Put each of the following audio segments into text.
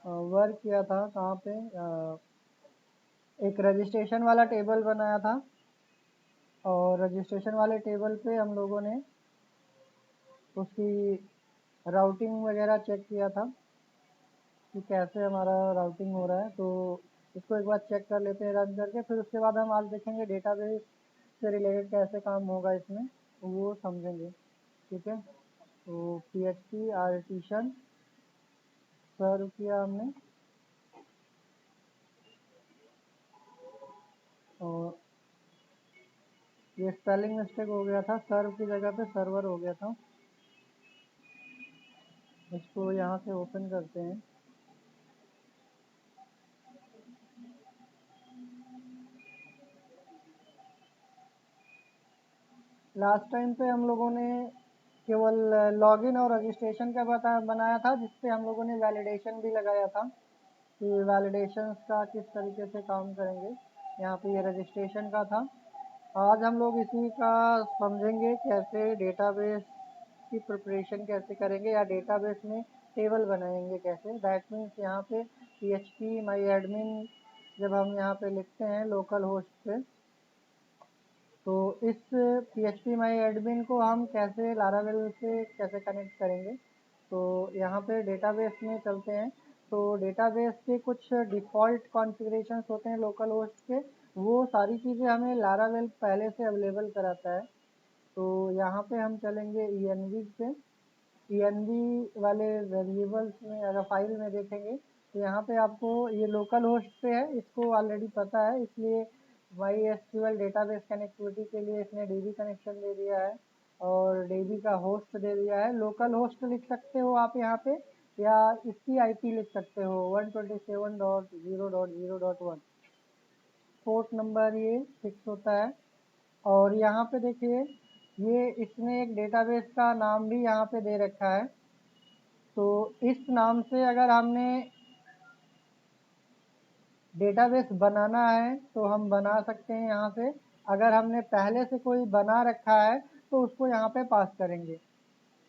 Work किया था कहाँ पे, एक रजिस्ट्रेशन वाला टेबल बनाया था और रजिस्ट्रेशन वाले टेबल पे हम लोगों ने उसकी राउटिंग वगैरह चेक किया था कि कैसे हमारा राउटिंग हो रहा है। तो इसको एक बार चेक कर लेते हैं रन करके, फिर उसके बाद हम आज देखेंगे डेटाबेस से रिलेटेड कैसे काम होगा इसमें, तो वो समझेंगे। ठीक है, तो PHP आर्टिशन सर्व किया हमने और ये स्पेलिंग मिस्टेक हो गया था, सर्व की जगह पे सर्वर हो गया था। इसको यहाँ से ओपन करते हैं। लास्ट टाइम पे हम लोगों ने केवल लॉगिन और रजिस्ट्रेशन का बनाया था, जिसपे हम लोगों ने वैलिडेशन भी लगाया था कि वैलिडेशंस का किस तरीके से काम करेंगे। यहाँ पे ये रजिस्ट्रेशन का था। आज हम लोग इसी का समझेंगे कैसे डेटाबेस की प्रिपरेशन कैसे करेंगे या डेटाबेस में टेबल बनाएंगे कैसे। दैट मीन्स यहाँ पे PHP माई एडमिन जब हम यहाँ पे लिखते हैं लोकल होस्ट पे, तो इस PHP माई एडमिन को हम कैसे लारावेल से कैसे कनेक्ट करेंगे। तो यहाँ पे डेटाबेस में चलते हैं। तो डेटाबेस के कुछ डिफ़ॉल्ट कॉन्फ़िगरेशंस होते हैं लोकल होस्ट के, वो सारी चीज़ें हमें लारावेल पहले से अवेलेबल कराता है। तो यहाँ पे हम चलेंगे env पे। env वाले वेरिएबल्स में अगर फाइल में देखेंगे तो यहाँ पे आपको ये लोकल होस्ट पे है, इसको ऑलरेडी पता है, इसलिए MySQL डेटाबेस कनेक्टिविटी के लिए इसने DB कनेक्शन दे दिया है और DB का होस्ट दे दिया है। लोकल होस्ट लिख सकते हो आप यहाँ पे या इसकी IP लिख सकते हो 127.0.0.1। पोर्ट नंबर ये फिक्स होता है। और यहाँ पे देखिए ये इसने एक डेटाबेस का नाम भी यहाँ पे दे रखा है। तो इस नाम से अगर हमने डेटाबेस बनाना है तो हम बना सकते हैं यहाँ से। अगर हमने पहले से कोई बना रखा है तो उसको यहाँ पे पास करेंगे।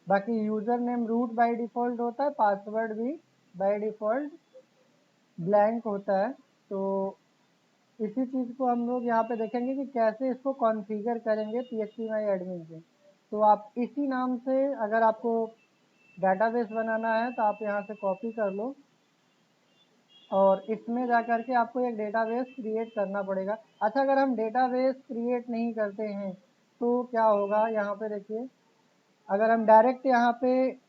बाकी user name root by default होता है, पासवर्ड भी बाय डिफ़ॉल्ट ब्लैंक होता है। तो इसी चीज़ को हम लोग यहाँ पे देखेंगे कि कैसे इसको कॉन्फ़िगर करेंगे PHP माई एडमिन से। तो आप इसी नाम से अगर आपको डेटाबेस बनाना है तो आप यहाँ से कॉपी कर लो और इसमें जा कर के आपको एक डेटाबेस क्रिएट करना पड़ेगा। अच्छा, अगर हम डेटाबेस क्रिएट नहीं करते हैं तो क्या होगा, यहाँ पे देखिए अगर हम डायरेक्ट यहाँ पे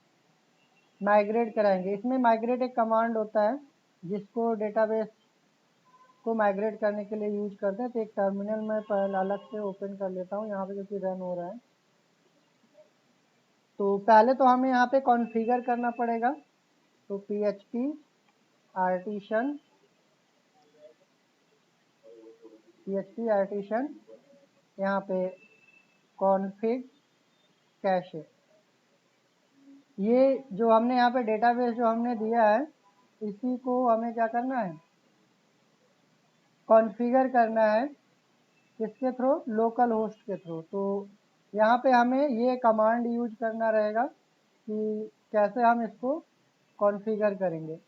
माइग्रेट कराएंगे, इसमें माइग्रेट एक कमांड होता है जिसको डेटाबेस को माइग्रेट करने के लिए यूज करते हैं। तो एक टर्मिनल में पहले अलग से ओपन कर लेता हूँ यहाँ पे क्योंकि रन हो रहा है। तो पहले तो हमें यहाँ पे कॉन्फ़िगर करना पड़ेगा। तो PHP आर्टिशन यहाँ पे कॉन्फ़िग कैशे, ये जो हमने यहाँ पे डेटाबेस जो हमने दिया है इसी को हमें क्या करना है, कॉन्फ़िगर करना है। किसके थ्रू, लोकल होस्ट के थ्रू। तो यहाँ पे हमें ये कमांड यूज करना रहेगा कि कैसे हम इसको कॉन्फ़िगर करेंगे।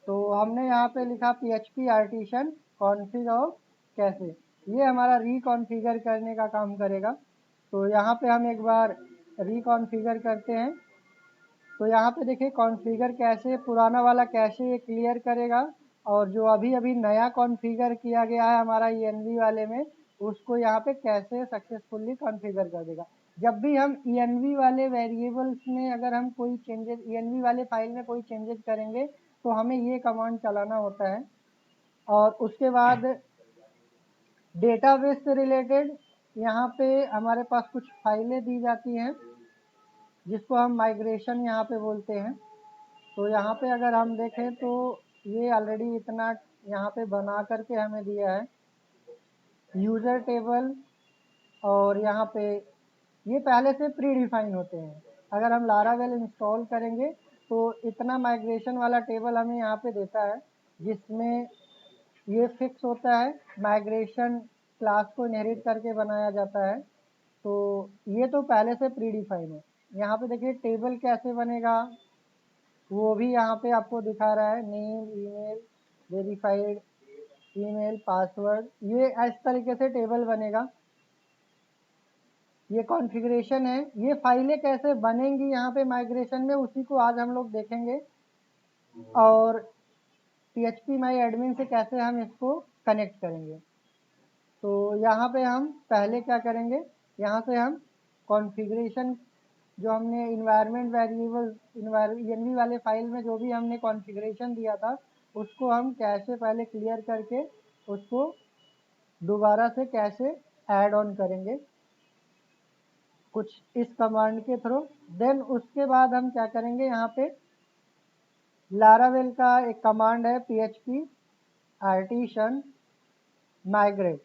तो हमने यहाँ पे लिखा PHP आर्टिशन कॉन्फ़िग और कैसे, ये हमारा रिकॉन्फ़िगर करने का काम करेगा। तो यहाँ पे हम एक बार रिकॉन्फ़िगर करते हैं। तो यहाँ पे देखिए कॉन्फ़िगर कैशे, पुराना वाला कैशे ये क्लियर करेगा और जो अभी अभी नया कॉन्फ़िगर किया गया है हमारा env वाले में, उसको यहाँ पे कैसे सक्सेसफुली कॉन्फ़िगर कर देगा। जब भी हम env वाले वेरिएबल्स में अगर हम कोई चेंजेस, env वाले फाइल में कोई चेंजेस करेंगे तो हमें ये कमांड चलाना होता है। और उसके बाद डेटाबेस से रिलेटेड यहाँ पे हमारे पास कुछ फाइलें दी जाती हैं जिसको हम माइग्रेशन यहाँ पे बोलते हैं। तो यहाँ पे अगर हम देखें तो ये ऑलरेडी इतना यहाँ पे बना करके हमें दिया है यूज़र टेबल, और यहाँ पे ये पहले से प्री डिफाइन होते हैं। अगर हम लारावेल इंस्टॉल करेंगे तो इतना माइग्रेशन वाला टेबल हमें यहाँ पे देता है जिसमें ये फिक्स होता है, माइग्रेशन क्लास को इनहेरिट करके बनाया जाता है। तो ये तो पहले से प्री डिफाइन है। यहाँ पे देखिए टेबल कैसे बनेगा, वो भी यहाँ पे आपको दिखा रहा है, name, email, verified email, password, ये इस तरीके से टेबल बनेगा। ये कॉन्फ़िगरेशन है। ये फाइलें कैसे बनेंगी यहाँ पे माइग्रेशन में, उसी को आज हम लोग देखेंगे। और PHP माई एडमिन से कैसे हम इसको कनेक्ट करेंगे। तो यहाँ पे हम पहले क्या करेंगे, यहाँ से हम कॉन्फ़िगरेशन जो हमने इन्वायरमेंट वेरिएबल env वाले फाइल में जो भी हमने कॉन्फ़िगरेशन दिया था उसको हम कैसे पहले क्लियर करके उसको दोबारा से कैसे ऐड ऑन करेंगे कुछ इस कमांड के थ्रू। देन उसके बाद हम क्या करेंगे, यहाँ पे लारावेल का एक कमांड है PHP आर्टिसन माइग्रेट।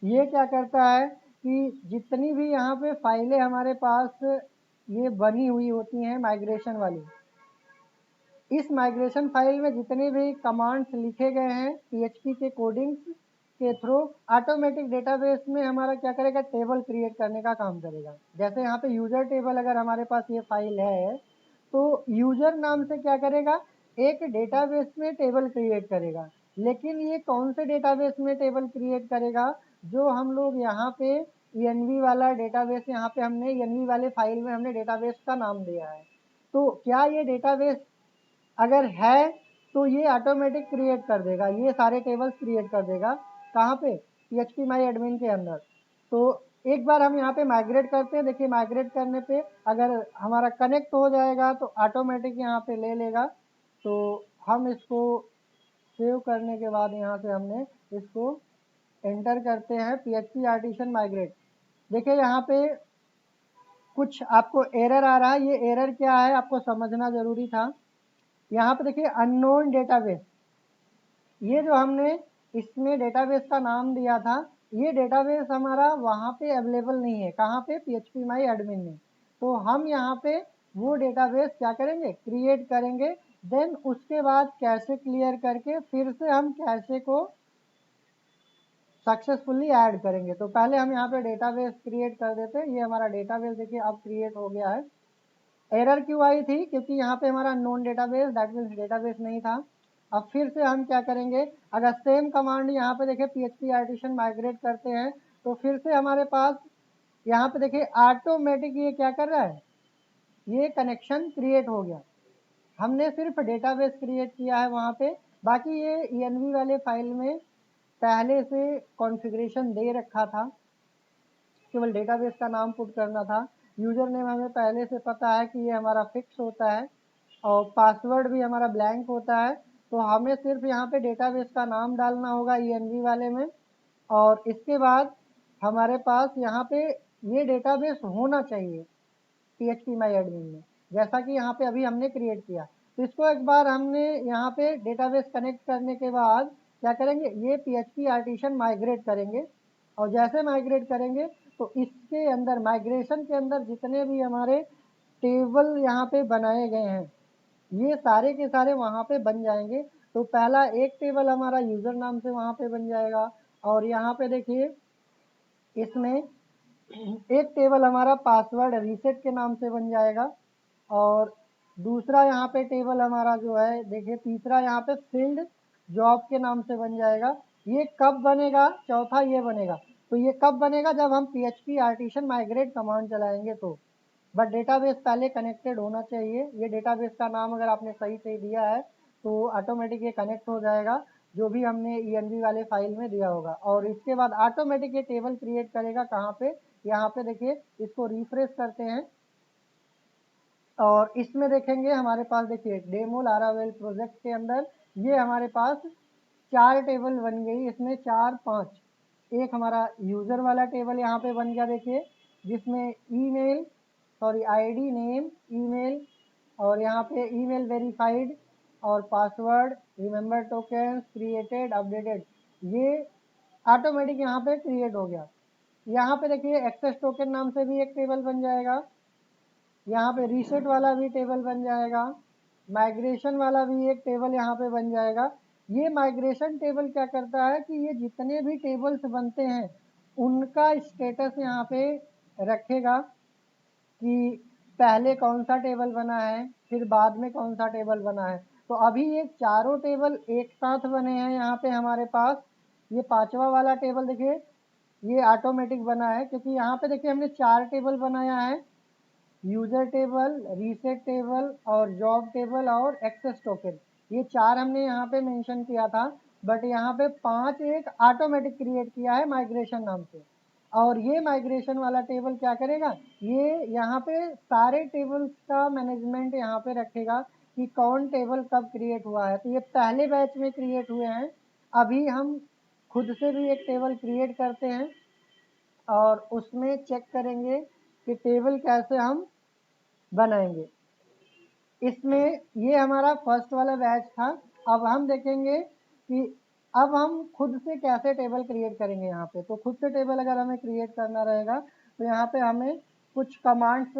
ये क्या करता है कि जितनी भी यहाँ पे फाइलें हमारे पास ये बनी हुई होती हैं माइग्रेशन वाली, इस माइग्रेशन फाइल में जितने भी कमांड्स लिखे गए हैं PHP के कोडिंग्स के थ्रू ऑटोमेटिक डेटाबेस में हमारा क्या करेगा, टेबल क्रिएट करने का काम करेगा। जैसे यहाँ पे यूजर टेबल अगर हमारे पास ये फाइल है तो यूजर नाम से क्या करेगा, एक डेटाबेस में टेबल क्रिएट करेगा। लेकिन ये कौन से डेटाबेस में टेबल क्रिएट करेगा, जो हम लोग यहाँ पे env वाला डेटाबेस, यहाँ पे हमने env वाले फाइल में हमने डेटाबेस का नाम दिया है। तो क्या ये डेटाबेस अगर है तो ये ऑटोमेटिक क्रिएट कर देगा, ये सारे टेबल्स क्रिएट कर देगा। कहाँ पे, PHP माई एडमिन के अंदर। तो एक बार हम यहाँ पे माइग्रेट करते हैं। देखिए माइग्रेट करने पे अगर हमारा कनेक्ट हो जाएगा तो ऑटोमेटिक यहाँ पे ले लेगा। तो हम इसको सेव करने के बाद यहाँ से हमने इसको एंटर करते हैं PHP आर्टिसन माइग्रेट। देखिए यहाँ पे कुछ आपको एरर आ रहा है, ये एरर क्या है आपको समझना ज़रूरी था। यहाँ पे देखिए अननोन डेटाबेस, ये जो हमने इसमें डेटाबेस का नाम दिया था, ये डेटाबेस हमारा वहाँ पे अवेलेबल नहीं है। कहाँ पे, PHP माई एडमिन में। तो हम यहाँ पे वो डेटाबेस क्या करेंगे, क्रिएट करेंगे। देन उसके बाद कैशे क्लियर करके फिर से हम कैशे को सक्सेसफुली ऐड करेंगे। तो पहले हम यहाँ पे डेटाबेस क्रिएट कर देते हैं। ये हमारा डेटाबेस देखिए अब क्रिएट हो गया है। एरर क्यों आई थी, क्योंकि यहाँ पे हमारा non database, that means database नहीं था। अब फिर से हम क्या करेंगे, अगर सेम कमांड यहाँ पे देखिए PHP आर्टिसन माइग्रेट करते हैं तो फिर से हमारे पास यहाँ पे देखिए ऑटोमेटिक ये क्या कर रहा है, ये कनेक्शन क्रिएट हो गया। हमने सिर्फ डेटाबेस क्रिएट किया है वहाँ पे, बाकी ये env वाले फाइल में पहले से कॉन्फ़िगरेशन दे रखा था, केवल डेटाबेस का नाम पुट करना था। यूज़र नेम हमें पहले से पता है कि ये हमारा फिक्स होता है और पासवर्ड भी हमारा ब्लैंक होता है। तो हमें सिर्फ यहाँ पे डेटाबेस का नाम डालना होगा env वाले में, और इसके बाद हमारे पास यहाँ पे ये डेटाबेस होना चाहिए PHP माई एडमिन में, जैसा कि यहाँ पे अभी हमने क्रिएट किया। तो इसको एक बार हमने यहाँ पे डेटाबेस कनेक्ट करने के बाद क्या करेंगे, ये PHP आर्टिसन माइग्रेट करेंगे। और जैसे माइग्रेट करेंगे तो इसके अंदर माइग्रेशन के अंदर जितने भी हमारे टेबल यहाँ पे बनाए गए हैं ये सारे के सारे वहाँ पे बन जाएंगे। तो पहला एक टेबल हमारा यूज़र नाम से वहाँ पे बन जाएगा, और यहाँ पे देखिए इसमें एक टेबल हमारा पासवर्ड रीसेट के नाम से बन जाएगा, और दूसरा यहाँ पे टेबल हमारा जो है देखिए, तीसरा यहाँ पे फील्ड जॉब के नाम से बन जाएगा। ये कब बनेगा, चौथा ये बनेगा। तो ये कब बनेगा, जब हम PHP आर्टिसन माइग्रेट कमांड चलाएंगे तो। बट डेटाबेस पहले कनेक्टेड होना चाहिए। ये डेटाबेस का नाम अगर आपने सही से दिया है तो ऑटोमेटिक ये कनेक्ट हो जाएगा जो भी हमने env वाले फाइल में दिया होगा। और इसके बाद ऑटोमेटिक ये टेबल क्रिएट करेगा। कहाँ पे, यहाँ पे देखिए इसको रिफ्रेश करते हैं और इसमें देखेंगे हमारे पास देखिए डेमो लारावेल प्रोजेक्ट के अंदर ये हमारे पास 4 टेबल बन गई। इसमें 4 5, एक हमारा यूज़र वाला टेबल यहाँ पे बन गया देखिए, जिसमें email, sorry ID, name, email, और यहाँ पे ईमेल वेरीफाइड और password, remember token, created, updated, ये ऑटोमेटिक यहाँ पे क्रिएट हो गया। यहाँ पे देखिए एक्सेस टोकन नाम से भी एक टेबल बन जाएगा, यहाँ पे रीसेट वाला भी टेबल बन जाएगा, माइग्रेशन वाला भी एक टेबल यहाँ पे बन जाएगा। ये माइग्रेशन टेबल क्या करता है कि ये जितने भी टेबल्स बनते हैं उनका स्टेटस यहाँ पे रखेगा कि पहले कौन सा टेबल बना है, फिर बाद में कौन सा टेबल बना है। तो अभी ये चारों टेबल एक साथ बने हैं यहाँ पे हमारे पास। ये पांचवा वाला टेबल देखिए, ये ऑटोमेटिक बना है, क्योंकि यहाँ पे देखिए हमने 4 टेबल बनाया है, यूजर टेबल, रीसेट टेबल और जॉब टेबल और एक्सेस टोकन। ये 4 हमने यहाँ पे मेंशन किया था, बट यहाँ पे 5 एक ऑटोमेटिक क्रिएट किया है माइग्रेशन नाम से। और ये माइग्रेशन वाला टेबल क्या करेगा, ये यहाँ पे सारे टेबल्स का मैनेजमेंट यहाँ पे रखेगा कि कौन टेबल कब क्रिएट हुआ है। तो ये पहले बैच में क्रिएट हुए हैं। अभी हम खुद से भी एक टेबल क्रिएट करते हैं और उसमें चेक करेंगे कि टेबल कैसे हम बनाएंगे। इसमें ये हमारा फर्स्ट वाला बैच था। अब हम देखेंगे कि अब हम खुद से कैसे टेबल क्रिएट करेंगे यहाँ पे। तो खुद से टेबल अगर हमें क्रिएट करना रहेगा तो यहाँ पे हमें कुछ कमांड्स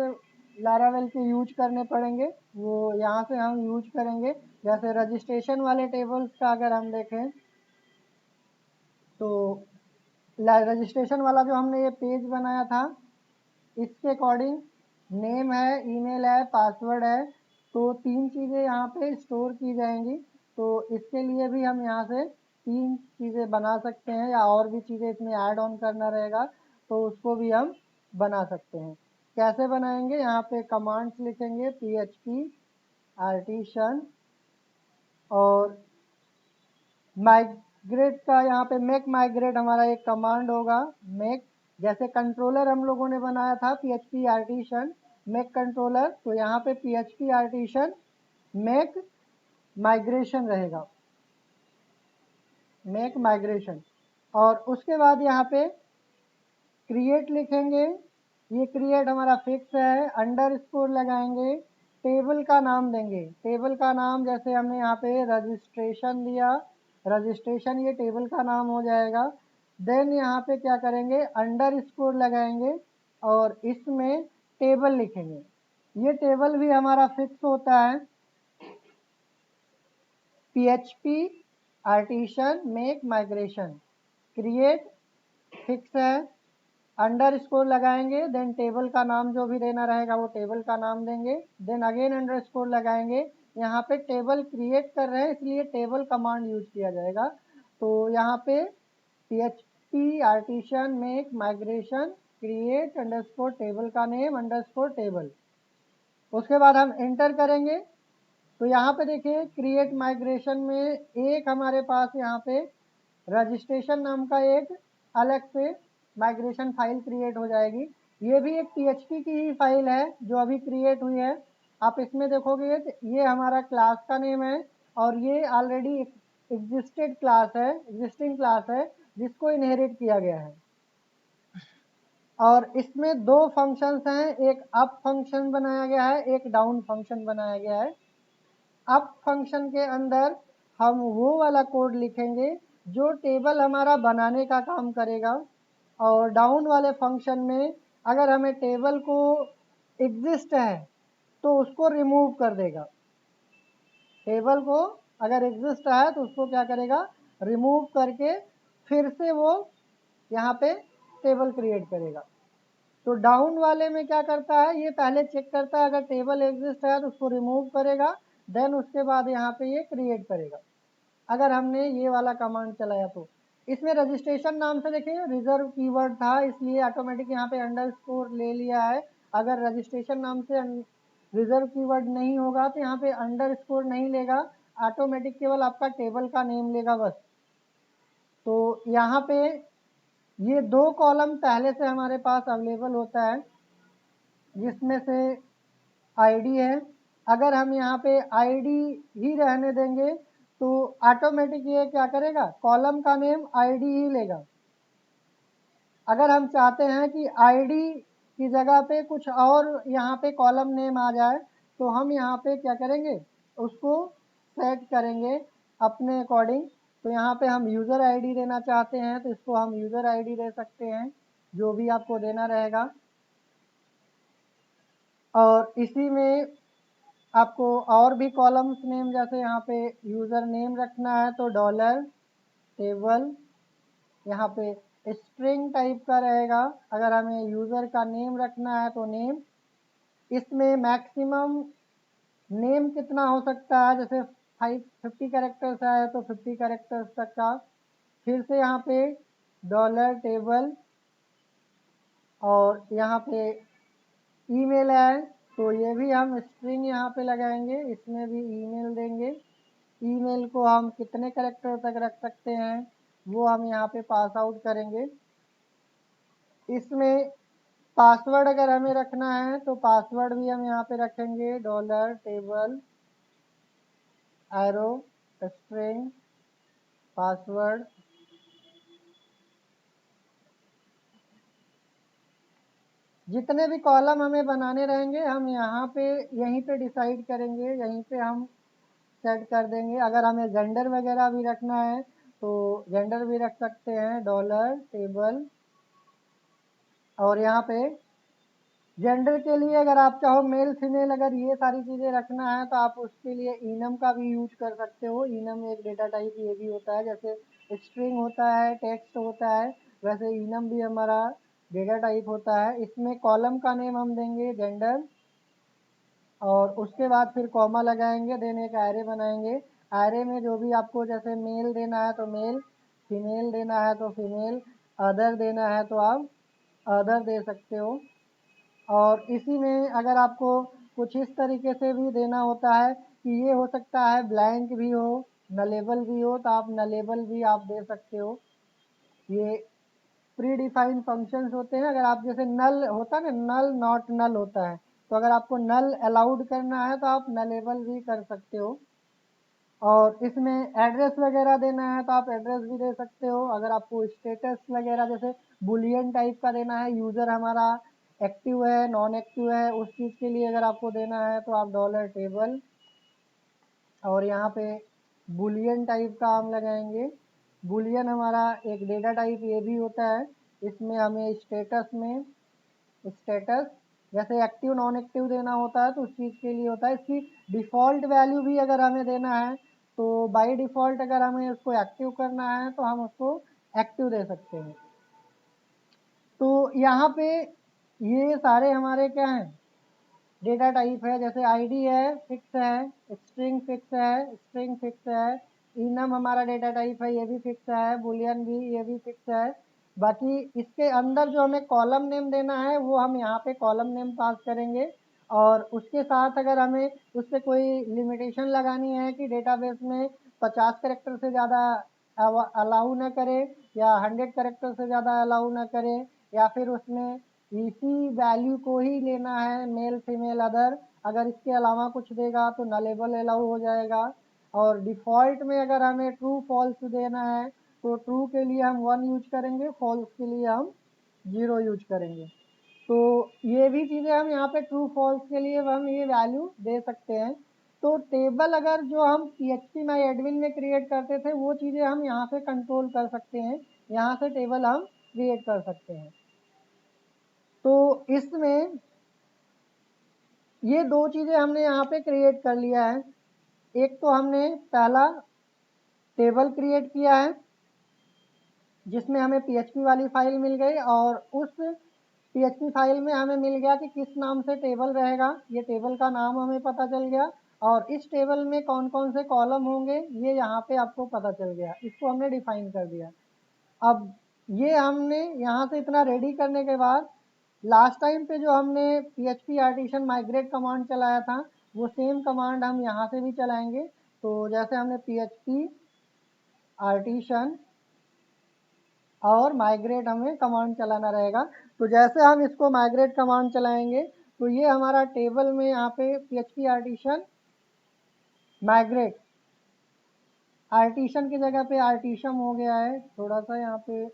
लारावेल के यूज करने पड़ेंगे, वो यहाँ से हम यूज करेंगे। जैसे रजिस्ट्रेशन वाले टेबल्स का अगर हम देखें तो रजिस्ट्रेशन वाला जो हमने ये पेज बनाया था, इसके अकॉर्डिंग नेम है, ईमेल है, पासवर्ड है, तो 3 चीज़ें यहाँ पे स्टोर की जाएंगी। तो इसके लिए भी हम यहाँ से 3 चीज़ें बना सकते हैं, या और भी चीज़ें इसमें ऐड ऑन करना रहेगा तो उसको भी हम बना सकते हैं। कैसे बनाएंगे, यहाँ पे कमांड्स लिखेंगे php artisan और माइग्रेट का यहाँ पे मेक माइग्रेट हमारा एक कमांड होगा। मेक, जैसे कंट्रोलर हम लोगों ने बनाया था php artisan मेक कंट्रोलर, तो यहाँ पे php artisan मेक माइग्रेशन रहेगा, मेक माइग्रेशन। और उसके बाद यहाँ पे क्रिएट लिखेंगे। ये क्रिएट हमारा फिक्स है, अंडरस्कोर लगाएंगे, टेबल का नाम देंगे। टेबल का नाम जैसे हमने यहाँ पे रजिस्ट्रेशन दिया, रजिस्ट्रेशन ये टेबल का नाम हो जाएगा। देन यहाँ पे क्या करेंगे, अंडरस्कोर लगाएंगे और इसमें टेबल लिखेंगे। ये टेबल भी हमारा फिक्स होता है, php artisan make migration. Create fix है, अंडरस्कोर लगाएंगे, देन टेबल का नाम जो भी देना रहेगा वो टेबल का नाम देंगे, देन अगेन अंडरस्कोर लगाएंगे। यहाँ पे टेबल क्रिएट कर रहे हैं इसलिए टेबल कमांड यूज किया जाएगा। तो यहाँ पे php artisan make migration create underscore table का नेम अंडरस्कोर टेबल। उसके बाद हम एंटर करेंगे। तो यहाँ पे देखिए क्रिएट माइग्रेशन में एक हमारे पास यहाँ पे रजिस्ट्रेशन नाम का एक अलग से माइग्रेशन फाइल क्रिएट हो जाएगी। ये भी एक php की ही फाइल है जो अभी क्रिएट हुई है। आप इसमें देखोगे ये हमारा क्लास का नेम है और ये ऑलरेडी एग्जिस्टेड क्लास है, एग्जिस्टिंग क्लास है जिसको इनहेरिट किया गया है। और इसमें 2 फंक्शंस हैं, एक अप फंक्शन बनाया गया है, एक डाउन फंक्शन बनाया गया है। अप फंक्शन के अंदर हम वो वाला कोड लिखेंगे जो टेबल हमारा बनाने का काम करेगा, और डाउन वाले फंक्शन में अगर हमें टेबल को एग्जिस्ट है तो उसको रिमूव कर देगा। टेबल को अगर एग्जिस्ट है तो उसको क्या करेगा, रिमूव करके फिर से वो यहाँ पे टेबल क्रिएट करेगा। तो डाउन वाले में क्या करता है, ये पहले चेक करता है अगर टेबल एग्जिस्ट है तो उसको रिमूव करेगा, देन उसके बाद यहाँ पे ये क्रिएट करेगा अगर हमने ये वाला कमांड चलाया तो। इसमें रजिस्ट्रेशन नाम से देखिए रिजर्व कीवर्ड था इसलिए ऑटोमेटिक यहाँ पे अंडरस्कोर ले लिया है। अगर रजिस्ट्रेशन नाम से रिजर्व कीवर्ड नहीं होगा तो यहाँ पे अंडरस्कोर नहीं लेगा, ऑटोमेटिक केवल आपका टेबल का नेम लेगा बस। तो यहाँ पे ये 2 कॉलम पहले से हमारे पास अवेलेबल होता है जिसमें से आईडी है। अगर हम यहाँ पे आईडी ही रहने देंगे तो ऑटोमेटिक ये क्या करेगा, कॉलम का नेम आईडी ही लेगा। अगर हम चाहते हैं कि आईडी की जगह पे कुछ और यहाँ पे कॉलम नेम आ जाए तो हम यहाँ पे क्या करेंगे, उसको सेट करेंगे अपने अकॉर्डिंग। तो यहाँ पे हम यूज़र आईडी देना चाहते हैं तो इसको हम यूज़र आईडी दे सकते हैं, जो भी आपको देना रहेगा। और इसी में आपको और भी कॉलम्स नेम जैसे यहाँ पे यूज़र नेम रखना है तो डॉलर टेबल, यहाँ पे स्ट्रिंग टाइप का रहेगा। अगर हमें यूज़र का नेम रखना है तो नेम, इसमें मैक्सिमम नेम कितना हो सकता है, जैसे 50 कैरेक्टर्स है तो 50 कैरेक्टर्स तक का। फिर से यहाँ पे डॉलर टेबल, और यहाँ पे ईमेल है तो ये भी हम स्ट्रिंग यहाँ पे लगाएंगे, इसमें भी ईमेल देंगे। ईमेल को हम कितने कैरेक्टर तक रख सकते हैं वो हम यहाँ पे पास आउट करेंगे। इसमें पासवर्ड अगर हमें रखना है तो पासवर्ड भी हम यहाँ पे रखेंगे, dollar table arrow string password. जितने भी कॉलम हमें बनाने रहेंगे हम यहाँ पे यहीं पे डिसाइड करेंगे, यहीं पे हम सेट कर देंगे। अगर हमें जेंडर वगैरह भी रखना है तो जेंडर भी रख सकते हैं, डॉलर टेबल। और यहाँ पे जेंडर के लिए अगर आप चाहो मेल फीमेल अगर ये सारी चीज़ें रखना है तो आप उसके लिए इनम का भी यूज कर सकते हो। इनम एक डेटा टाइप ये भी होता है, जैसे स्ट्रिंग होता है, टेक्स्ट होता है, वैसे इनम भी हमारा डेटा टाइप होता है। इसमें कॉलम का नेम हम देंगे जेंडर, और उसके बाद फिर कॉमा लगाएंगे, देन एक एरे बनाएंगे। एरे में जो भी आपको जैसे मेल देना है तो मेल, फीमेल देना है तो फीमेल, अदर देना है तो आप अदर दे सकते हो। और इसी में अगर आपको कुछ इस तरीके से भी देना होता है कि ये हो सकता है ब्लैंक भी हो, नलेबल भी हो, तो आप नलेबल भी आप दे सकते हो। ये प्री डिफाइंड फंक्शंस होते हैं। अगर आप जैसे नल होता है ना, नल नॉट नल होता है, तो अगर आपको नल अलाउड करना है तो आप नलेबल भी कर सकते हो। और इसमें एड्रेस वगैरह देना है तो आप एड्रेस भी दे सकते हो। अगर आपको स्टेटस वगैरह जैसे बुलियन टाइप का देना है, यूज़र हमारा एक्टिव है नॉन एक्टिव है, उस चीज़ के लिए अगर आपको देना है तो आप डॉलर टेबल, और यहाँ पे बुलियन टाइप का हम लगाएंगे। बुलियन हमारा एक डेटा टाइप ये भी होता है। इसमें हमें स्टेटस में स्टेटस जैसे एक्टिव नॉन एक्टिव देना होता है तो उस चीज़ के लिए होता है। इसकी डिफ़ॉल्ट वैल्यू भी अगर हमें देना है तो बाय डिफ़ॉल्ट अगर हमें उसको एक्टिव करना है तो हम उसको एक्टिव दे सकते हैं। तो यहाँ पे ये सारे हमारे क्या हैं, डेटा टाइप है। जैसे आईडी है फिक्स है, स्ट्रिंग फिक्स है, इनम हमारा डेटा टाइप है ये भी फिक्स है, बुलियन भी ये भी फिक्स है। बाकी इसके अंदर जो हमें कॉलम नेम देना है वो हम यहाँ पे कॉलम नेम पास करेंगे। और उसके साथ अगर हमें उस पर कोई लिमिटेशन लगानी है कि डेटाबेस में 50 करेक्टर से ज़्यादा अलाउ ना करे, या 100 करेक्टर से ज़्यादा अलाउ ना करे, या फिर उसमें इसी वैल्यू को ही लेना है मेल फीमेल अदर, अगर इसके अलावा कुछ देगा तो नलेबल अलाउ हो जाएगा। और डिफ़ॉल्ट में अगर हमें ट्रू फॉल्स देना है तो ट्रू के लिए हम 1 यूज करेंगे, फॉल्स के लिए हम 0 यूज करेंगे। तो ये भी चीज़ें हम यहाँ पे ट्रू फॉल्स के लिए हम ये वैल्यू दे सकते हैं। तो टेबल अगर जो हम PHP माई एडमिन में क्रिएट करते थे वो चीज़ें हम यहाँ से कंट्रोल कर सकते हैं, यहाँ से टेबल हम क्रिएट कर सकते हैं। तो इसमें ये दो चीज़ें हमने यहाँ पे क्रिएट कर लिया है। एक तो हमने पहला टेबल क्रिएट किया है जिसमें हमें PHP वाली फाइल मिल गई, और उस PHP फाइल में हमें मिल गया कि किस नाम से टेबल रहेगा, ये टेबल का नाम हमें पता चल गया। और इस टेबल में कौन कौन से कॉलम होंगे ये यहाँ पे आपको पता चल गया, इसको हमने डिफाइन कर दिया। अब ये हमने यहाँ से इतना रेडी करने के बाद लास्ट टाइम पे जो हमने PHP आर्टिशन माइग्रेट कमांड चलाया था वो सेम कमांड हम यहाँ से भी चलाएंगे। तो जैसे हमने PHP आर्टिशन और माइग्रेट हमें कमांड चलाना रहेगा। तो जैसे हम इसको माइग्रेट कमांड चलाएंगे तो ये हमारा टेबल में यहाँ पे PHP आर्टिशन माइग्रेट, आर्टिशन की जगह पे आर्टिशम हो गया है थोड़ा सा, यहाँ पे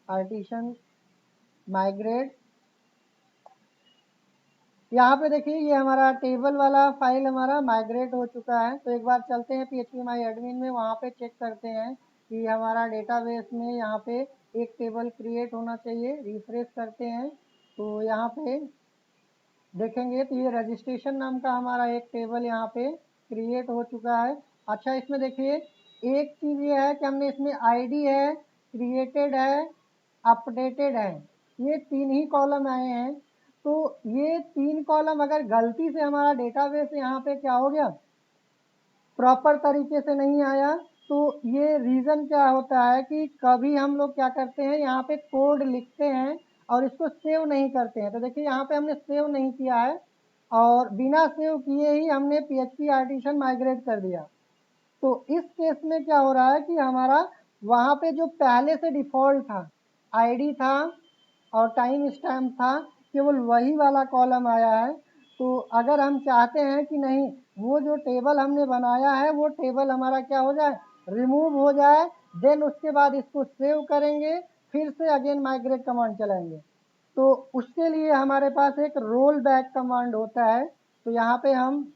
आर्टिशन माइग्रेट। यहाँ पे देखिए ये हमारा टेबल वाला फाइल हमारा माइग्रेट हो चुका है। तो एक बार चलते हैं PHP माई एडमिन में, वहाँ पे चेक करते हैं कि हमारा डेटाबेस में यहाँ पे एक टेबल क्रिएट होना चाहिए। रिफ्रेश करते हैं तो यहाँ पे देखेंगे तो ये रजिस्ट्रेशन नाम का हमारा एक टेबल यहाँ पे क्रिएट हो चुका है। अच्छा इसमें देखिए एक चीज़ ये है कि हमने इसमें आईडी है, क्रिएटेड है, अपडेटेड है, ये 3 ही कॉलम आए हैं। तो ये 3 कॉलम अगर गलती से हमारा डेटाबेस यहाँ पे क्या हो गया, प्रॉपर तरीके से नहीं आया, तो ये रीज़न क्या होता है कि कभी हम लोग क्या करते हैं, यहाँ पे कोड लिखते हैं और इसको सेव नहीं करते हैं। तो देखिए यहाँ पे हमने सेव नहीं किया है और बिना सेव किए ही हमने PHP आर्टिशन माइग्रेट कर दिया। तो इस केस में क्या हो रहा है कि हमारा वहाँ पे जो पहले से डिफ़ॉल्ट था, आईडी था और टाइम स्टैम्प था, केवल वही वाला कॉलम आया है। तो अगर हम चाहते हैं कि नहीं, वो जो टेबल हमने बनाया है वो टेबल हमारा क्या हो जाए, रिमूव हो जाए, देन उसके बाद इसको सेव करेंगे, फिर से अगेन माइग्रेट कमांड चलाएंगे। तो उसके लिए हमारे पास एक रोल बैक कमांड होता है। तो यहाँ पे हम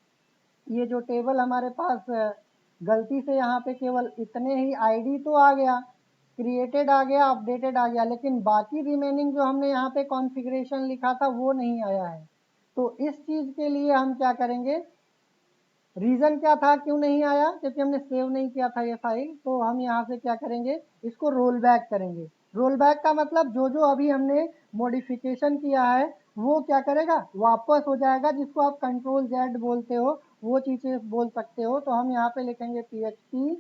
ये जो टेबल हमारे पास गलती से यहाँ पे केवल इतने ही आईडी तो आ गया, क्रिएटेड आ गया, अपडेटेड आ गया, लेकिन बाकी रिमेनिंग जो हमने यहाँ पे कॉन्फ़िगरेशन लिखा था वो नहीं आया है। तो इस चीज़ के लिए हम क्या करेंगे, रीज़न क्या था क्यों नहीं आया, क्योंकि हमने सेव नहीं किया था ये फाइल। तो हम यहाँ से क्या करेंगे, इसको रोल बैक करेंगे। रोल बैक का मतलब जो जो अभी हमने मॉडिफिकेशन किया है वो क्या करेगा, वापस हो जाएगा, जिसको आप कंट्रोल जेड बोलते हो, वो चीज़ें बोल सकते हो। तो हम यहाँ पे लिखेंगे PHP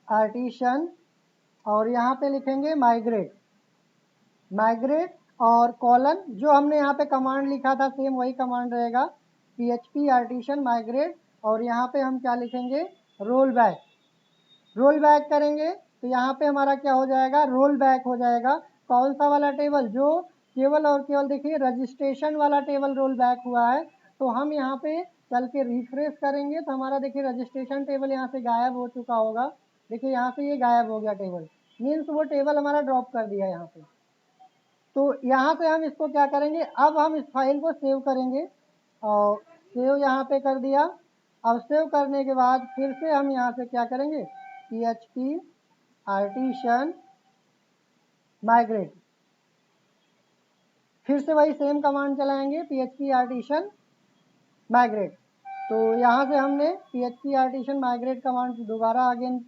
आर्टिशन और यहाँ पे लिखेंगे माइग्रेट, माइग्रेट और कॉलन, जो हमने यहाँ पे कमांड लिखा था सेम वही कमांड रहेगा, PHP आर्टिशन माइग्रेट, और यहाँ पे हम क्या लिखेंगे, रोल बैक। रोल बैक करेंगे तो यहाँ पे हमारा क्या हो जाएगा, रोल बैक हो जाएगा। कौन सा वाला टेबल, जो केवल और केवल देखिए रजिस्ट्रेशन वाला टेबल रोल बैक हुआ है। तो हम यहाँ पे चल के रिफ्रेश करेंगे तो हमारा देखिए रजिस्ट्रेशन टेबल यहाँ से गायब हो चुका होगा। देखिए यहाँ से ये गायब हो गया टेबल, मीन्स वो टेबल हमारा ड्रॉप कर दिया यहाँ पे। तो यहाँ से हम इसको क्या करेंगे, अब हम इस फाइल को सेव करेंगे और सेव यहाँ पे कर दिया। अब सेव करने के बाद फिर से हम यहाँ से क्या करेंगे, PHP आर्टिशन माइग्रेट, फिर से वही सेम कमांड चलाएंगे, PHP आर्टिशन माइग्रेट। तो यहाँ से हमने PHP आर्टिशन माइग्रेट कमांड दोबारा अगेन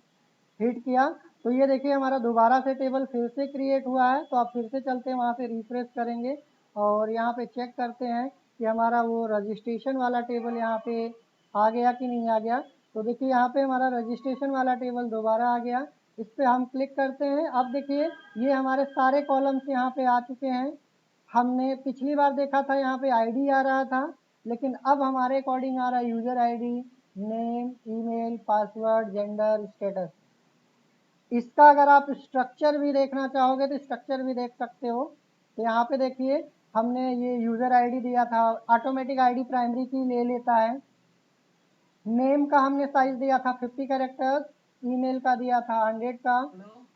हिट किया तो ये देखिए हमारा दोबारा से टेबल फिर से क्रिएट हुआ है। तो आप फिर से चलते हैं वहाँ से रिफ्रेश करेंगे और यहाँ पे चेक करते हैं कि हमारा वो रजिस्ट्रेशन वाला टेबल यहाँ पे आ गया कि नहीं आ गया। तो देखिए यहाँ पे हमारा रजिस्ट्रेशन वाला टेबल दोबारा आ गया। इस पर हम क्लिक करते हैं। अब देखिए ये हमारे सारे कॉलम्स यहाँ पे आ चुके हैं। हमने पिछली बार देखा था यहाँ पे आईडी आ रहा था, लेकिन अब हमारे अकॉर्डिंग आ रहा है user ID, name, email, password, gender, status. इसका अगर आप स्ट्रक्चर भी देखना चाहोगे तो स्ट्रक्चर भी देख सकते हो। तो यहाँ पे देखिए हमने ये यूज़र आईडी दिया था, ऑटोमेटिक आईडी प्राइमरी की ले लेता है। नेम का हमने साइज दिया था 50 कैरेक्टर्स, ईमेल का दिया था 100 का,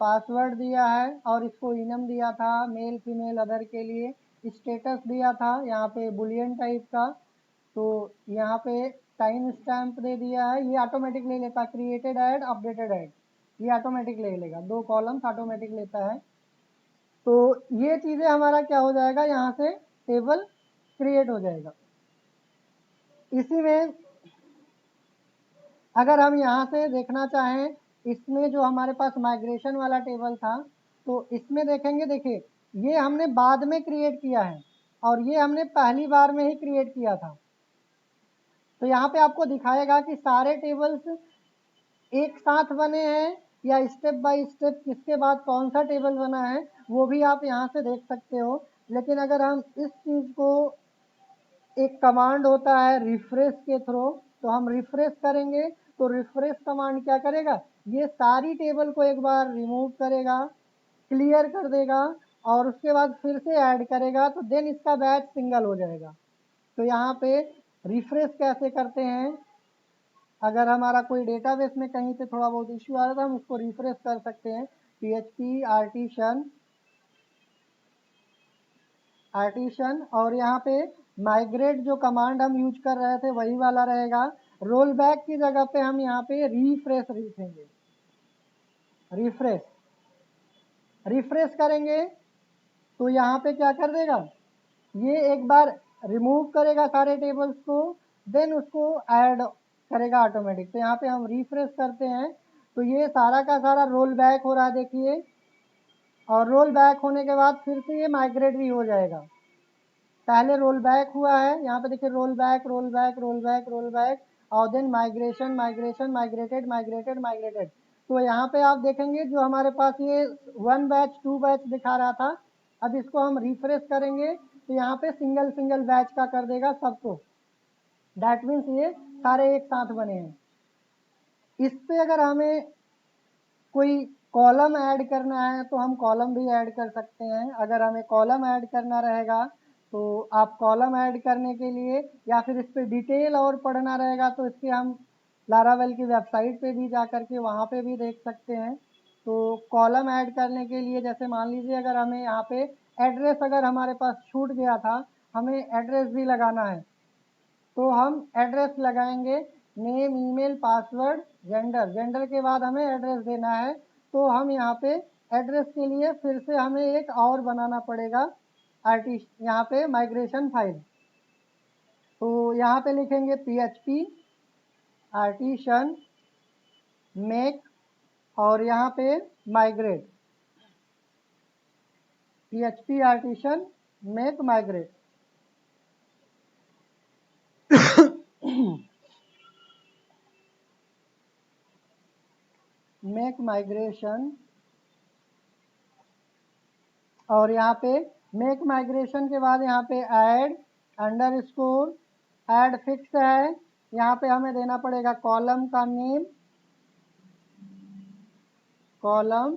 पासवर्ड दिया है और इसको इनम दिया था मेल फीमेल अदर के लिए। स्टेटस दिया था यहाँ पे बुलियन टाइप का। तो यहाँ पे टाइम स्टैम्प दे दिया है, ये ऑटोमेटिक ले लेता, क्रिएटेड ऐड, अपडेटेड ऐड, ये ऑटोमेटिक ले लेगा, 2 कॉलम्स ऑटोमेटिक लेता है। तो ये चीज़ें हमारा क्या हो जाएगा, यहाँ से टेबल क्रिएट हो जाएगा। इसी में अगर हम यहाँ से देखना चाहें, इसमें जो हमारे पास माइग्रेशन वाला टेबल था, तो इसमें देखेंगे, देखिए ये हमने बाद में क्रिएट किया है और ये हमने पहली बार में ही क्रिएट किया था। तो यहाँ पे आपको दिखाएगा कि सारे टेबल्स एक साथ बने हैं या स्टेप बाय स्टेप किसके बाद कौन सा टेबल बना है, वो भी आप यहाँ से देख सकते हो। लेकिन अगर हम इस चीज़ को, एक कमांड होता है रिफ्रेश के थ्रू, तो हम रिफ्रेश करेंगे तो रिफ्रेश कमांड क्या करेगा, ये सारी टेबल को एक बार रिमूव करेगा, क्लियर कर देगा और उसके बाद फिर से ऐड करेगा, तो देन इसका बैच सिंगल हो जाएगा। तो यहाँ पे रिफ्रेश कैसे करते हैं, अगर हमारा कोई डेटाबेस में कहीं पे थोड़ा बहुत इश्यू आ रहा था, हम उसको रिफ्रेश कर सकते हैं। PHP आर्टिशन और यहाँ पे माइग्रेट जो कमांड हम यूज कर रहे थे वही वाला रहेगा। रोल बैक की जगह पे हम यहाँ पे रिफ्रेश लिखेंगे, रिफ्रेश। रिफ्रेश करेंगे तो यहाँ पे क्या कर देगा, ये एक बार रिमूव करेगा सारे टेबल्स को, देन उसको ऐड करेगा ऑटोमेटिक। तो यहाँ पे हम रिफ्रेश करते हैं तो ये सारा का सारा रोल बैक हो रहा है, देखिए, और रोल बैक होने के बाद फिर से ये माइग्रेट भी हो जाएगा। पहले रोल बैक हुआ है, यहाँ पे देखिए roll back roll back roll back roll back, और then migration migration migrated migrated migrated. तो यहाँ पे आप देखेंगे जो हमारे पास ये 1 बैच 2 बैच दिखा रहा था, अब इसको हम रिफ्रेश करेंगे तो यहाँ पे सिंगल सिंगल बैच का कर देगा सबको। दैट मीन्स ये सारे एक साथ बने हैं। इस पे अगर हमें कोई कॉलम ऐड करना है तो हम कॉलम भी ऐड कर सकते हैं। अगर हमें कॉलम ऐड करना रहेगा तो आप कॉलम ऐड करने के लिए, या फिर इस पर डिटेल और पढ़ना रहेगा तो इसके हम लारावेल की वेबसाइट पे भी जा कर के वहाँ पे भी देख सकते हैं। तो कॉलम ऐड करने के लिए जैसे मान लीजिए अगर हमें यहाँ पे एड्रेस अगर हमारे पास छूट गया था, हमें एड्रेस भी लगाना है, तो हम एड्रेस लगाएंगे, name email password gender, gender के बाद हमें एड्रेस देना है। तो हम यहाँ पे एड्रेस के लिए फिर से हमें एक और बनाना पड़ेगा यहाँ पे माइग्रेशन फाइल। तो यहाँ पे लिखेंगे PHP आर्टिशन मेक, और यहाँ पे migrate, PHP artisan make migrate. Make migration, और यहाँ पे मेक माइग्रेशन के बाद यहाँ पे ऐड अंडरस्कोर ऐड फिक्स है, यहाँ पे हमें देना पड़ेगा कॉलम का नेम, कॉलम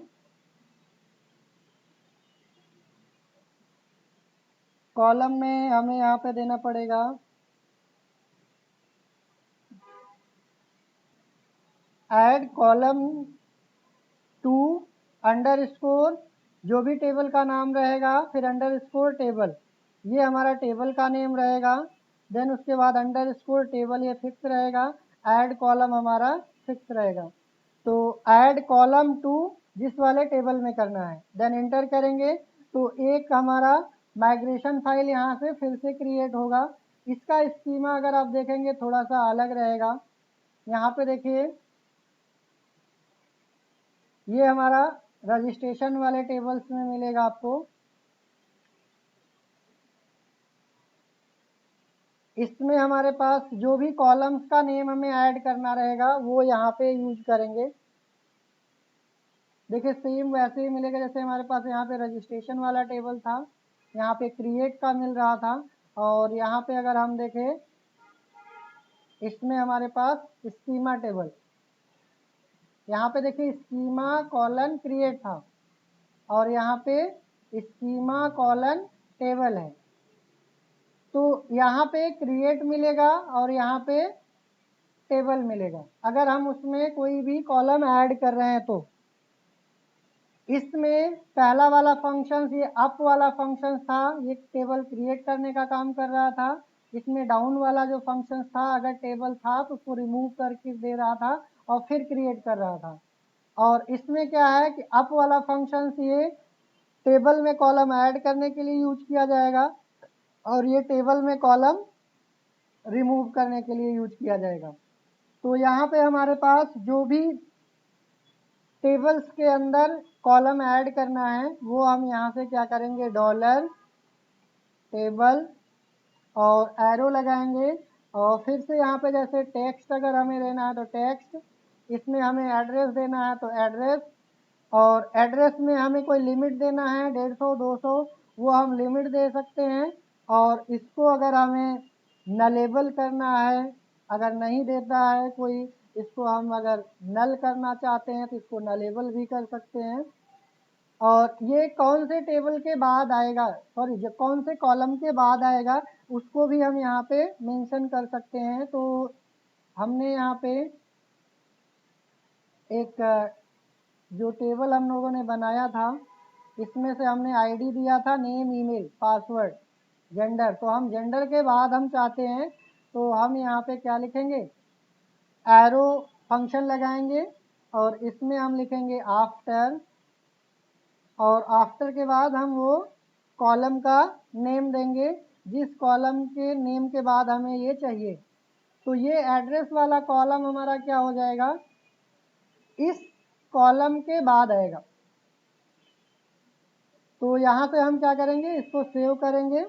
कॉलम में हमें यहाँ पे देना पड़ेगा ऐड कॉलम टू अंडरस्कोर, जो भी टेबल का नाम रहेगा फिर अंडरस्कोर टेबल, ये हमारा टेबल का नेम रहेगा। देन उसके बाद अंडरस्कोर टेबल ये फिक्स रहेगा, ऐड कॉलम हमारा फिक्स रहेगा। तो ऐड कॉलम टू जिस वाले टेबल में करना है, देन इंटर करेंगे तो एक हमारा माइग्रेशन फाइल यहाँ से फिर से क्रिएट होगा। इसका स्कीमा अगर आप देखेंगे थोड़ा सा अलग रहेगा। यहाँ पे देखिए ये हमारा रजिस्ट्रेशन वाले टेबल्स में मिलेगा आपको। इसमें हमारे पास जो भी कॉलम्स का नेम हमें ऐड करना रहेगा वो यहाँ पे यूज करेंगे। देखिए सेम वैसे ही मिलेगा जैसे हमारे पास यहाँ पे रजिस्ट्रेशन वाला टेबल था, यहाँ पे क्रिएट का मिल रहा था, और यहाँ पे अगर हम देखें इसमें हमारे पास स्कीमा टेबल, यहाँ पे देखिए स्कीमा कॉलन क्रिएट था, और यहाँ पे स्कीमा कॉलन टेबल है। तो यहाँ पे क्रिएट मिलेगा और यहाँ पे टेबल मिलेगा। अगर हम उसमें कोई भी कॉलम ऐड कर रहे हैं तो इसमें पहला वाला फंक्शन ये अप वाला फंक्शन था, ये टेबल क्रिएट करने का काम कर रहा था। इसमें डाउन वाला जो फंक्शन था अगर टेबल था तो उसको रिमूव करके दे रहा था और फिर क्रिएट कर रहा था। और इसमें क्या है कि अप वाला फंक्शन ये टेबल में कॉलम ऐड करने के लिए यूज किया जाएगा, और ये टेबल में कॉलम रिमूव करने के लिए यूज किया जाएगा। तो यहाँ पे हमारे पास जो भी टेबल्स के अंदर कॉलम ऐड करना है वो हम यहाँ से क्या करेंगे, डॉलर टेबल और एरो लगाएंगे, और फिर से यहाँ पे जैसे टेक्स्ट अगर हमें देना है तो टेक्स्ट, इसमें हमें एड्रेस देना है तो एड्रेस, और एड्रेस में हमें कोई लिमिट देना है 150 200 वो हम लिमिट दे सकते हैं। और इसको अगर हमें नलेबल करना है, अगर नहीं देता है कोई, इसको हम अगर नल करना चाहते हैं तो इसको नलेबल भी कर सकते हैं। और ये कौन से टेबल के बाद आएगा, सॉरी जो कौन से कॉलम के बाद आएगा उसको भी हम यहाँ पे मेंशन कर सकते हैं। तो हमने यहाँ पे एक जो टेबल हम लोगों ने बनाया था इसमें से हमने आईडी दिया था नेम ईमेल पासवर्ड जेंडर, तो हम जेंडर के बाद हम चाहते हैं तो हम यहाँ पे क्या लिखेंगे, एरो फंक्शन लगाएंगे, और इसमें हम लिखेंगे आफ्टर, और आफ्टर के बाद हम वो कॉलम का नेम देंगे जिस कॉलम के नेम के बाद हमें ये चाहिए। तो ये एड्रेस वाला कॉलम हमारा क्या हो जाएगा, इस कॉलम के बाद आएगा। तो यहाँ पे हम क्या करेंगे, इसको सेव करेंगे,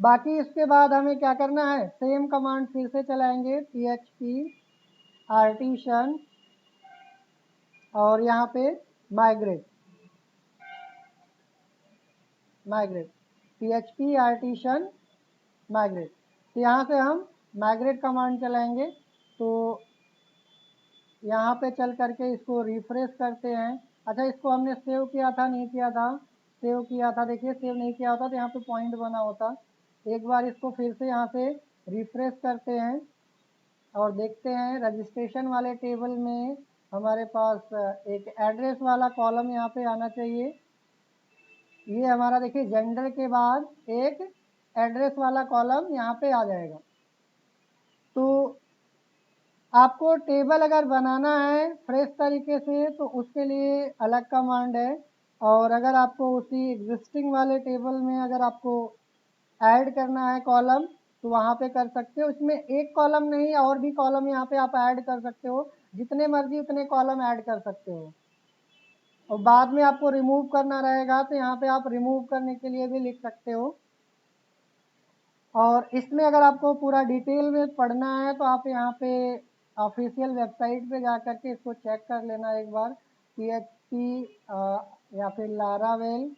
बाकी इसके बाद हमें क्या करना है, सेम कमांड फिर से चलाएंगे, php आर्टिशन और यहाँ पे माइग्रेट php आर्टिशन माइग्रेट। तो यहाँ से हम माइग्रेट कमांड चलाएंगे। तो यहाँ पे चल करके इसको रिफ्रेश करते हैं। अच्छा, इसको हमने सेव किया था नहीं किया था? सेव किया था। देखिए सेव नहीं किया होता तो यहाँ पे पॉइंट बना होता। एक बार इसको फिर से यहाँ से रिफ्रेश करते हैं और देखते हैं रजिस्ट्रेशन वाले टेबल में हमारे पास एक एड्रेस वाला कॉलम यहाँ पे आना चाहिए। ये हमारा देखिए जेंडर के बाद एक एड्रेस वाला कॉलम यहाँ पे आ जाएगा। तो आपको टेबल अगर बनाना है फ्रेश तरीके से तो उसके लिए अलग कमांड है, और अगर आपको उसी एग्जिस्टिंग वाले टेबल में अगर आपको ऐड करना है कॉलम तो वहाँ पे कर सकते हो। इसमें एक कॉलम नहीं और भी कॉलम यहाँ पे आप ऐड कर सकते हो, जितने मर्जी उतने कॉलम ऐड कर सकते हो। और बाद में आपको रिमूव करना रहेगा तो यहाँ पे आप रिमूव करने के लिए भी लिख सकते हो। और इसमें अगर आपको पूरा डिटेल में पढ़ना है तो आप यहाँ पे ऑफिशियल वेबसाइट पे जा कर के इसको चेक कर लेना एक बार। PHP या फिर लारावेल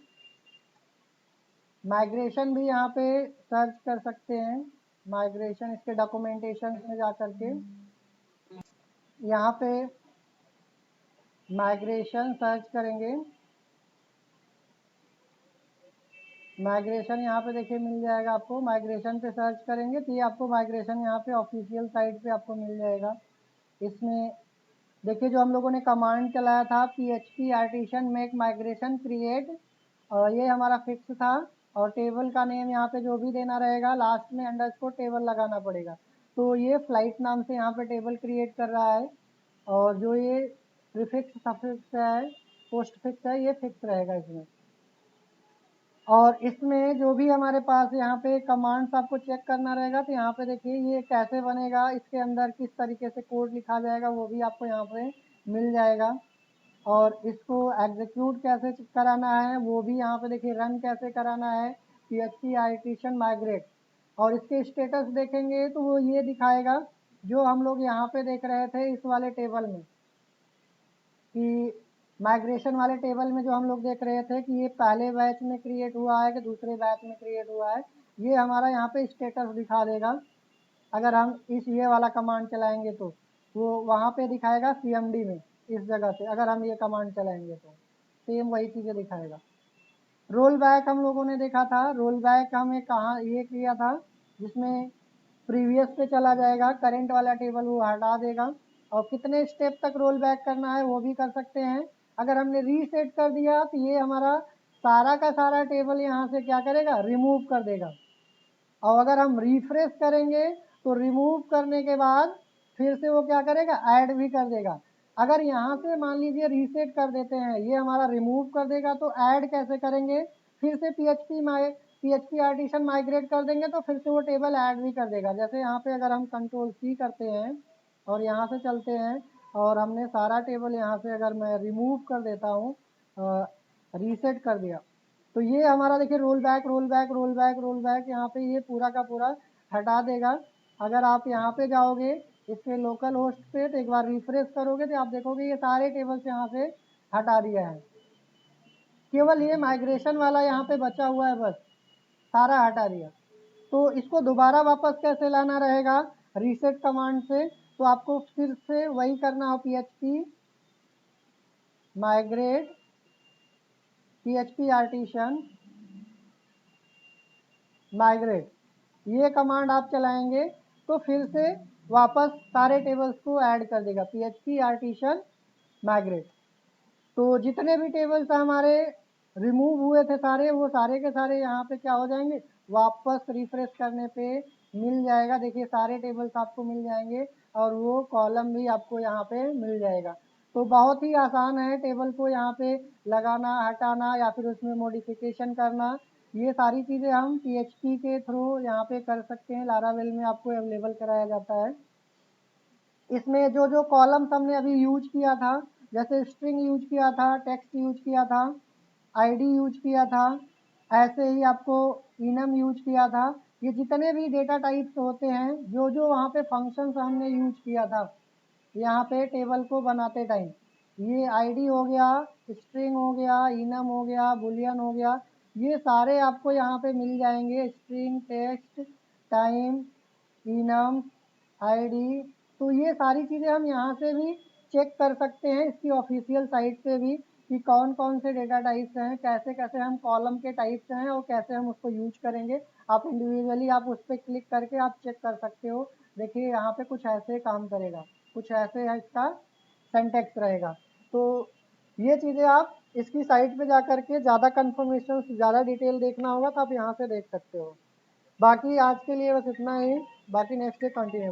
माइग्रेशन भी यहाँ पे सर्च कर सकते हैं। माइग्रेशन इसके डॉक्यूमेंटेशन में जा कर के यहाँ पे माइग्रेशन सर्च करेंगे। माइग्रेशन यहाँ पे देखिए मिल जाएगा आपको। माइग्रेशन पे सर्च करेंगे तो ये आपको माइग्रेशन यहाँ पे ऑफिशियल साइट पे आपको मिल जाएगा। इसमें देखिए जो हम लोगों ने कमांड चलाया था php artisan make migration create, ये हमारा फिक्स था। और टेबल का नेम यहाँ पे जो भी देना रहेगा लास्ट में अंडरस्कोर टेबल लगाना पड़ेगा। तो ये फ्लाइट नाम से यहाँ पे टेबल क्रिएट कर रहा है, और जो ये प्रीफिक्स सफिक्स है पोस्ट फिक्स है ये फिक्स रहेगा इसमें। और इसमें जो भी हमारे पास यहाँ पे कमांड्स आपको चेक करना रहेगा तो यहाँ पे देखिए ये कैसे बनेगा, इसके अंदर किस तरीके से कोड लिखा जाएगा वो भी आपको यहाँ पे मिल जाएगा। और इसको एग्जीक्यूट कैसे कराना है वो भी यहाँ पे देखिए, रन कैसे कराना है php आर्टिशन माइग्रेट। और इसके स्टेटस देखेंगे तो वो ये दिखाएगा जो हम लोग यहाँ पे देख रहे थे इस वाले टेबल में, कि माइग्रेशन वाले टेबल में जो हम लोग देख रहे थे कि ये पहले बैच में क्रिएट हुआ है कि दूसरे बैच में क्रिएट हुआ है, ये हमारा यहाँ पे स्टेटस दिखा देगा। अगर हम इस ये वाला कमांड चलाएंगे तो वो वहाँ पे दिखाएगा cmd में, इस जगह से अगर हम ये कमांड चलाएंगे तो सेम वही चीज़ें दिखाएगा। रोल बैक हम लोगों ने देखा था। रोल बैक हमें कहाँ ये किया था जिसमें प्रीवियस पे चला जाएगा, करंट वाला टेबल वो हटा देगा। और कितने स्टेप तक रोल बैक करना है वो भी कर सकते हैं। अगर हमने रीसेट कर दिया तो ये हमारा सारा का सारा टेबल यहाँ से क्या करेगा, रिमूव कर देगा। और अगर हम रिफ्रेश करेंगे तो रिमूव करने के बाद फिर से वो क्या करेगा, ऐड भी कर देगा। अगर यहाँ से मान लीजिए रीसेट कर देते हैं, ये हमारा रिमूव कर देगा तो ऐड कैसे करेंगे, फिर से php आर्टिशन माइग्रेट कर देंगे तो फिर से वो टेबल ऐड भी कर देगा। जैसे यहाँ पे अगर हम कंट्रोल C करते हैं और यहाँ से चलते हैं और हमने सारा टेबल यहाँ से अगर मैं रिमूव कर देता हूँ, रीसेट कर दिया, तो ये हमारा देखिए roll back roll back roll back roll back यहाँ पे ये पूरा का पूरा हटा देगा। अगर आप यहाँ पे जाओगे इसके लोकल होस्ट पे तो एक बार रिफ्रेश करोगे तो आप देखोगे ये सारे टेबल्स यहाँ से हटा दिया है, केवल ये माइग्रेशन वाला यहाँ पे बचा हुआ है, बस सारा हटा दिया। तो इसको दोबारा वापस कैसे लाना रहेगा रीसेट कमांड से, तो आपको फिर से वही करना हो, php migrate php artisan migrate, ये कमांड आप चलाएंगे तो फिर से वापस सारे टेबल्स को ऐड कर देगा php आर्टिशन माइग्रेट। तो जितने भी टेबल्स हमारे रिमूव हुए थे सारे, वो सारे के सारे यहाँ पे क्या हो जाएंगे, वापस रिफ्रेश करने पे मिल जाएगा। देखिए सारे टेबल्स आपको मिल जाएंगे और वो कॉलम भी आपको यहाँ पे मिल जाएगा। तो बहुत ही आसान है टेबल को यहाँ पे लगाना, हटाना या फिर उसमें मॉडिफिकेशन करना। ये सारी चीज़ें हम PHP के थ्रू यहाँ पे कर सकते हैं। लारावेल में आपको अवेलेबल कराया जाता है। इसमें जो जो कॉलम्स हमने अभी यूज किया था, जैसे स्ट्रिंग यूज किया था, टेक्स्ट यूज किया था, आईडी यूज किया था, ऐसे ही आपको इनम यूज किया था, ये जितने भी डेटा टाइप्स होते हैं, जो जो वहाँ पे फंक्शंस हमने यूज किया था यहाँ पे टेबल को बनाते टाइम, ये आईडी हो गया, स्ट्रिंग हो गया, इनम हो गया, बुलियन हो गया, ये सारे आपको यहाँ पे मिल जाएंगे। String, text, time, enum, ID, तो ये सारी चीज़ें हम यहाँ से भी चेक कर सकते हैं इसकी ऑफिशियल साइट पे भी, कि कौन कौन से डेटा टाइप्स हैं, कैसे कैसे हम कॉलम के टाइप्स हैं और कैसे हम उसको यूज करेंगे। आप इंडिविजुअली आप उस पर क्लिक करके आप चेक कर सकते हो। देखिए यहाँ पे कुछ ऐसे काम करेगा, कुछ ऐसे है इसका सिंटैक्स रहेगा। तो ये चीज़ें आप इसकी साइट पे जा करके ज़्यादा कन्फर्मेशन, ज़्यादा डिटेल देखना होगा तो आप यहाँ से देख सकते हो। बाकी आज के लिए बस इतना ही, बाकी नेक्स्ट डे कंटिन्यू।